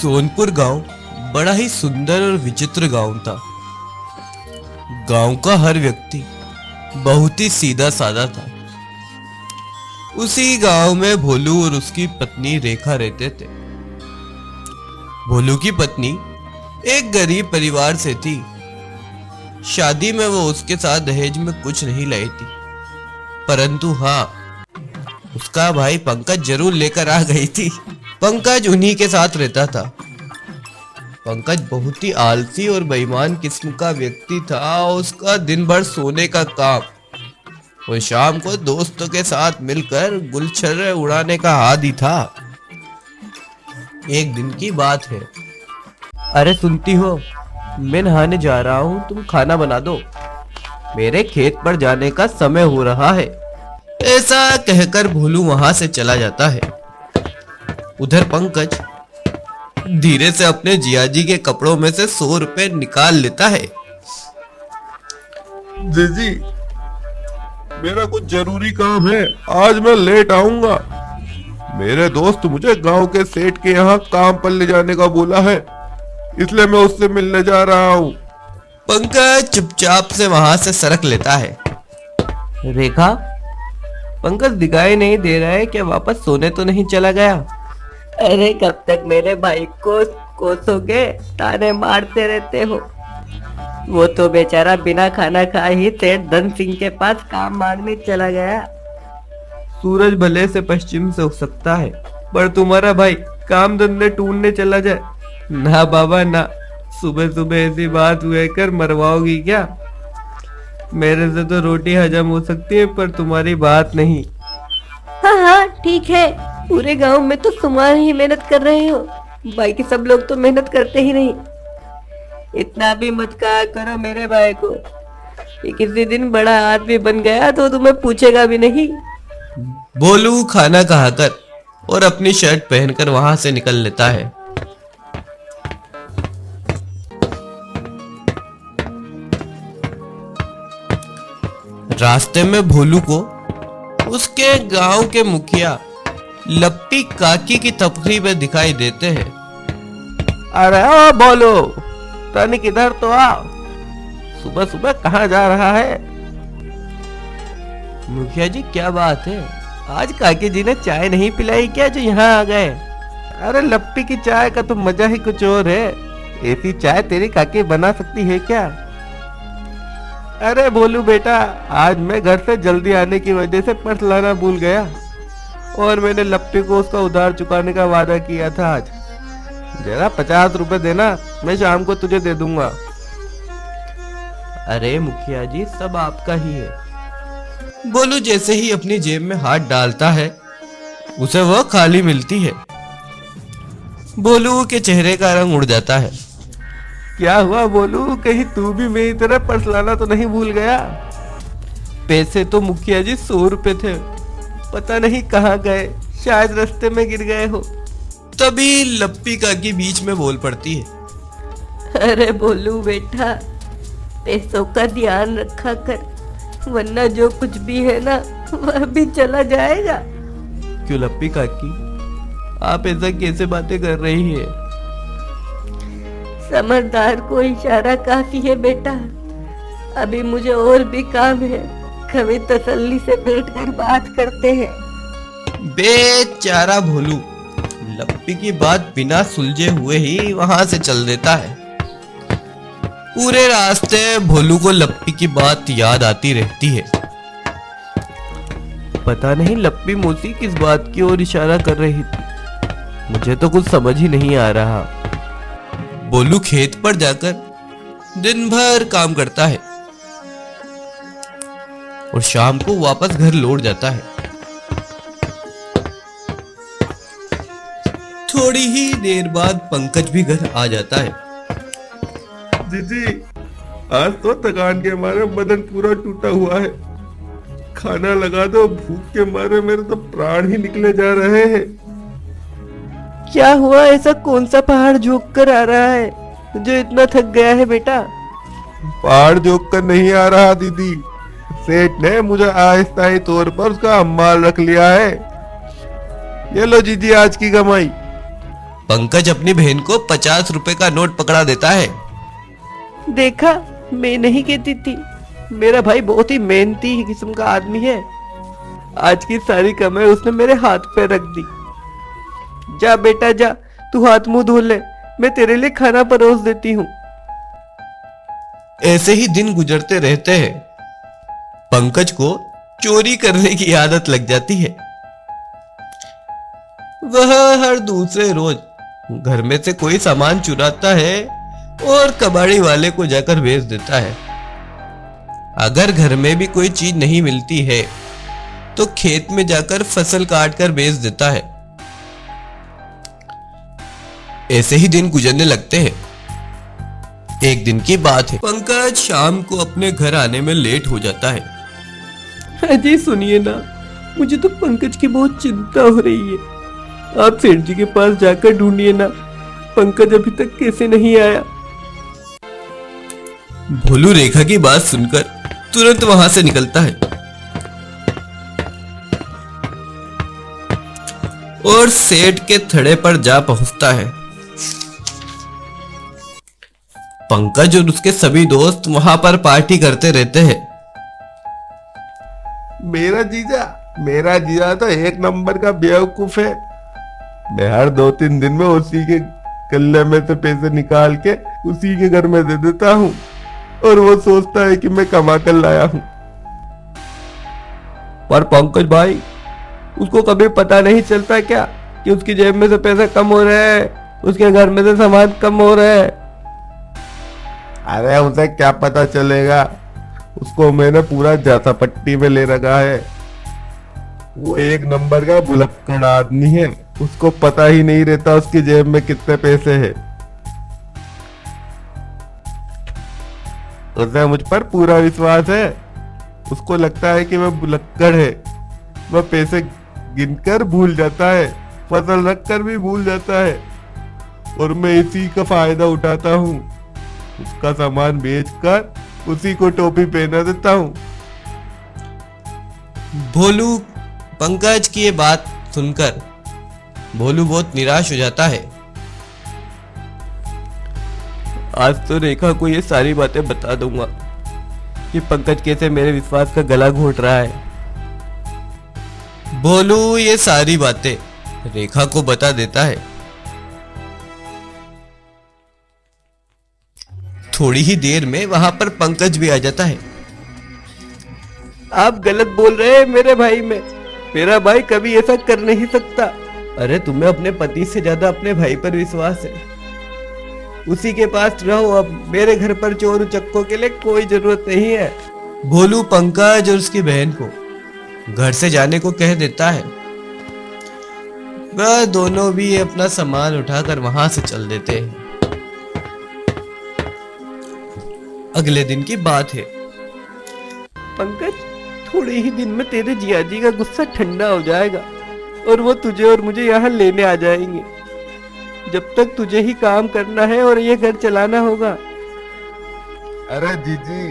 सोनपुर गांव बड़ा ही सुंदर और विचित्र गांव था। गांव का हर व्यक्ति बहुत ही सीधा साधा था। उसी गांव में भोलू और उसकी पत्नी रेखा रहते थे। भोलू की पत्नी एक गरीब परिवार से थी। शादी में वो उसके साथ दहेज में कुछ नहीं लाई थी, परंतु हाँ, उसका भाई पंकज जरूर लेकर आ गई थी। पंकज उन्हीं के साथ रहता था। पंकज बहुत ही आलसी और बेईमान किस्म का व्यक्ति था। उसका दिन भर सोने का काम और शाम को दोस्तों के साथ मिलकर गुलछर्रे उड़ाने का आदी था। एक दिन की बात है। अरे सुनती हो, मैं नहाने जा रहा हूँ, तुम खाना बना दो, मेरे खेत पर जाने का समय हो रहा है। ऐसा कहकर भोलू वहां से चला जाता है। उधर पंकज धीरे से अपने जियाजी के कपड़ों में से 100 रुपए निकाल लेता है। जीजी, मेरा कुछ जरूरी काम है, आज मैं लेट आऊंगा। मेरे दोस्त मुझे गांव के सेठ के यहाँ काम पर ले जाने का बोला है, इसलिए मैं उससे मिलने जा रहा हूँ। पंकज चुपचाप से वहां से सरक लेता है। रेखा, पंकज दिखाई नहीं दे रहा है, क्या वापस सोने तो नहीं चला गया? अरे कब तक मेरे भाई को कोसोगे, ताने मारते रहते हो। वो तो बेचारा बिना खाना खाए ही सेठ धन सिंह के पास काम मांगने चला गया। सूरज भले से पश्चिम से उग सकता है, पर तुम्हारा भाई काम धंधे ढूंढने चला जाए? ना बाबा ना, सुबह सुबह ऐसी बात हुए कर मरवाओगी क्या? मेरे से तो रोटी हजम हो सकती है, पर तुम्हारी बात नहीं। हाँ हाँ ठीक है, पूरे गांव में तो तुम्हारी ही मेहनत कर रहे हो, बाकी सब लोग तो मेहनत करते ही नहीं। इतना भी मत कहा करो मेरे भाई को, ये किसी दिन बड़ा आदमी बन गया तो तुम्हें पूछेगा भी नहीं। भोलू खाना खाकर और अपनी शर्ट पहनकर वहां से निकल लेता है। रास्ते में भोलू को उसके गांव के मुखिया लप्पी काकी की तफरी में दिखाई देते हैं। अरे ओ बोलो, तनिक इधर तो आओ, सुबह सुबह कहाँ जा रहा है? मुखिया जी क्या बात है, आज काकी जी ने चाय नहीं पिलाई क्या जो यहाँ आ गए? अरे लप्पी की चाय का तो मजा ही कुछ और है, ऐसी चाय तेरी काकी बना सकती है क्या? अरे बोलू बेटा, आज मैं घर से जल्दी आने की वजह से पर्स लाना भूल गया और मैंने लप्पी को उसका उधार चुकाने का वादा किया था। आज जरा 50 रुपए देना, मैं शाम को तुझे दे दूंगा। अरे मुखिया जी सब आपका ही है। बोलू जैसे ही अपनी जेब में हाथ डालता है, उसे वह खाली मिलती है। बोलू के चेहरे का रंग उड़ जाता है। क्या हुआ बोलू, कहीं तू भी मेरी तरह पर्स लाना तो नहीं भूल गया? पैसे तो मुखिया जी 100 रुपए थे, पता नहीं कहाँ गए, शायद रास्ते में गिर गए हो। तभी लप्पी काकी बीच में बोल पड़ती है। अरे बोलू बेटा, पैसों का ध्यान रखा कर, वरना जो कुछ भी है ना वह भी चला जाएगा। क्यों लप्पी काकी, आप ऐसा कैसे बातें कर रही है? समझदार को इशारा काफी है बेटा, अभी मुझे और भी काम है, कभी तसल्ली से बैठकर बात करते हैं। बेचारा भोलू लप्पी की बात बिना सुलझे हुए ही वहां से चल देता है। पूरे रास्ते भोलू को लप्पी की बात याद आती रहती है। पता नहीं लप्पी मौसी किस बात की ओर इशारा कर रही थी, मुझे तो कुछ समझ ही नहीं आ रहा। भोलू खेत पर जाकर दिन भर काम करता है और शाम को वापस घर लौट जाता है। थोड़ी ही देर बाद पंकज भी घर आ जाता है। जीजी, आज तो थकान के मारे बदन पूरा टूटा हुआ है, खाना लगा दो, भूख के मारे मेरे तो प्राण ही निकले जा रहे हैं। क्या हुआ, ऐसा कौन सा पहाड़ झुक कर आ रहा है जो इतना थक गया है बेटा? पहाड़ झुक कर नहीं आ रहा दीदी, सेठ ने मुझे अस्थायी तौर पर उसका अम्बाल रख लिया है। ये लो जीजी आज की कमाई। पंकज अपनी बहन को 50 रुपए का नोट पकड़ा देता है। देखा, मैं नहीं कहती थी, मेरा भाई बहुत ही मेहनती किस्म का आदमी है। आज की सारी कमाई उसने मेरे हाथ पे रख दी। जा बेटा जा, तू हाथ मुंह धो ले, मैं तेरे लिए खाना परोस देती हूँ। ऐसे ही दिन गुजरते रहते हैं। पंकज को चोरी करने की आदत लग जाती है। वह हर दूसरे रोज घर में से कोई सामान चुराता है और कबाड़ी वाले को जाकर बेच देता है। अगर घर में भी कोई चीज नहीं मिलती है तो खेत में जाकर फसल काट कर बेच देता है। ऐसे ही दिन गुजरने लगते हैं। एक दिन की बात है, पंकज शाम को अपने घर आने में लेट हो जाता है। अजय सुनिए ना, मुझे तो पंकज की बहुत चिंता हो रही है। आप सेठ जी के पास जाकर ढूंढिए ना, पंकज अभी तक कैसे नहीं आया। भोलू रेखा की बात सुनकर तुरंत वहां से निकलता है और सेठ के थड़े पर जा पहुंचता है। पंकज और उसके सभी दोस्त वहां पर पार्टी करते रहते हैं। मेरा जीजा तो एक नंबर का बेवकूफ है। मैं हर 2-3 दिन में उसी के गल्ले में से पैसे निकाल के उसी के घर में दे देता हूँ और वो सोचता है कि मैं कमा कर लाया हूँ। पर पंकज भाई, उसको कभी पता नहीं चलता क्या कि उसकी जेब में से पैसे कम हो रहे हैं, उसके घर में से सामान कम हो रहे हैं। अरे उसे क्या पता चलेगा, उसको मैंने पूरा जाता पट्टी में ले रखा है। वो एक नंबर का भुलक्कड़ आदमी है, उसको पता ही नहीं रहता उसकी जेब में कितने पैसे हैं। उसे मुझ पर पूरा विश्वास है। उसको लगता है कि वह भुलक्कड़ है। वह पैसे गिनकर भूल जाता है, फसल रखकर भी भूल जाता है और मैं इसी का फायदा उठाता हूँ। उसका सामान बेचकर उसी को टोपी पहना देता हूँ। भोलू पंकज की ये बात सुनकर भोलू बहुत निराश हो जाता है। आज तो रेखा को ये सारी बातें बता दूंगा कि पंकज कैसे मेरे विश्वास का गला घोट रहा है। भोलू ये सारी बातें रेखा को बता देता है। थोड़ी ही देर में वहां पर पंकज भी आ जाता है। आप गलत बोल रहे हैं मेरे भाई में। मेरा भाई कभी ऐसा कर नहीं सकता। अरे तुम्हें अपने पति से ज्यादा अपने भाई पर विश्वास है। उसी के पास रहो, अब मेरे घर पर चोर उचक्कों के लिए कोई जरूरत नहीं है। भोलू पंकज और उसकी बहन को घर से जाने को कह देता है। वह दोनों भी अपना सामान उठाकर वहां से चल देते हैं। अगले दिन की बात है। पंकज, थोड़े ही दिन में तेरे जियाजी का गुस्सा ठंडा हो जाएगा और वो तुझे और मुझे यहाँ लेने आ जाएंगे। जब तक तुझे ही काम करना है और ये घर चलाना होगा। अरे जीजी,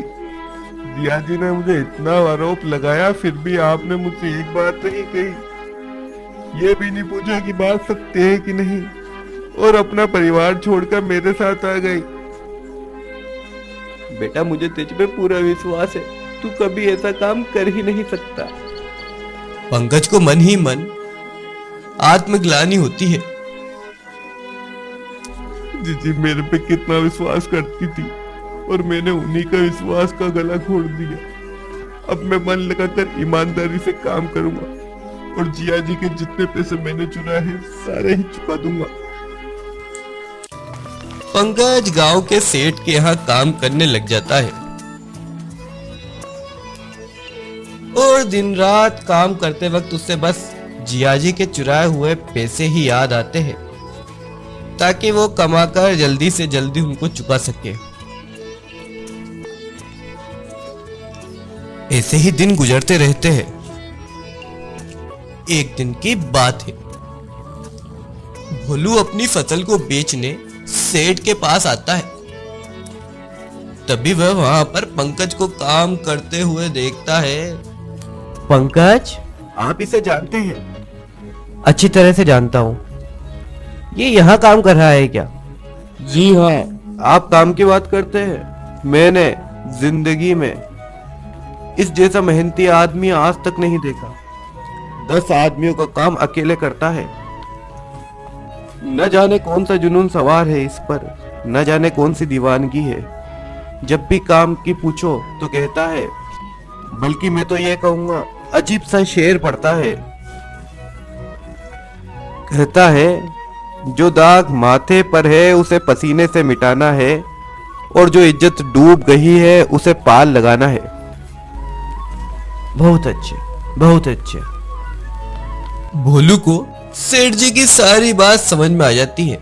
जिया जी ने मुझे इतना आरोप लगाया, फिर भी आपने मुझसे एक बात नहीं कही। ये भी नहीं पूछा कि बात सत्य है कि नहीं, और अपना परिवार छोड़कर मेरे साथ आ गई। बेटा, मुझे तुझ पे पूरा विश्वास है, तू कभी ऐसा काम कर ही नहीं सकता। पंकज को मन ही मन आत्मग्लानि होती है। जीजी मेरे पे कितना विश्वास करती थी और मैंने उन्हीं का विश्वास का गला घोट दिया। अब मैं मन लगाकर ईमानदारी से काम करूंगा और जिया जी के जितने पैसे मैंने चुराए हैं सारे ही चुका दूंगा। पंकज गांव के सेठ के यहाँ काम करने लग जाता है और दिन रात काम करते वक्त उससे बस जियाजी के चुराए हुए पैसे ही याद आते हैं ताकि वो कमाकर जल्दी से जल्दी उनको चुका सके। ऐसे ही दिन गुजरते रहते हैं। एक दिन की बात है, भोलू अपनी फसल को बेचने सेठ के पास आता है। तभी वह वहां पर पंकज को काम करते हुए देखता है। पंकज, आप इसे जानते हैं? अच्छी तरह से जानता हूँ। ये यहाँ काम कर रहा है क्या? जी हाँ। आप काम की बात करते हैं? मैंने जिंदगी में इस जैसा मेहनती आदमी आज तक नहीं देखा। 10 आदमियों का काम अकेले करता है। न जाने कौन सा जुनून सवार है इस पर, न जाने कौन सी दीवानगी है। जब भी काम की पूछो तो कहता है, बल्कि मैं तो ये कहूंगा अजीब सा शेर पड़ता है। कहता है, जो दाग माथे पर है उसे पसीने से मिटाना है, और जो इज्जत डूब गई है उसे पाल लगाना है। बहुत अच्छे, बहुत अच्छे। भोलू को सेठ जी की सारी बात समझ में आ जाती है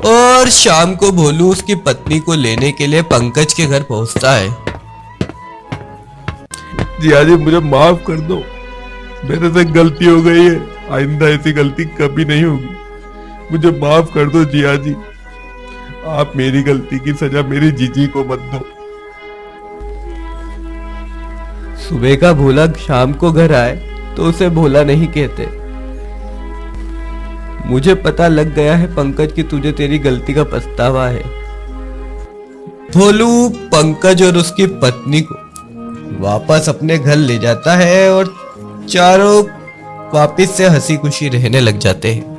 और शाम को भोलू उसकी पत्नी को लेने के लिए पंकज के घर पहुंचता है। जिया जी मुझे माफ कर दो, मेरे से गलती हो गई है, आइंदा ऐसी गलती कभी नहीं होगी। मुझे माफ कर दो जिया जी, आप मेरी गलती की सजा मेरी जीजी को मत दो। सुबह का भोला शाम को घर आए तो उसे भोला नहीं कहते। मुझे पता लग गया है पंकज कि तुझे तेरी गलती का पछतावा है। भोलू पंकज और उसकी पत्नी को वापस अपने घर ले जाता है और चारों वापस से हंसी खुशी रहने लग जाते हैं।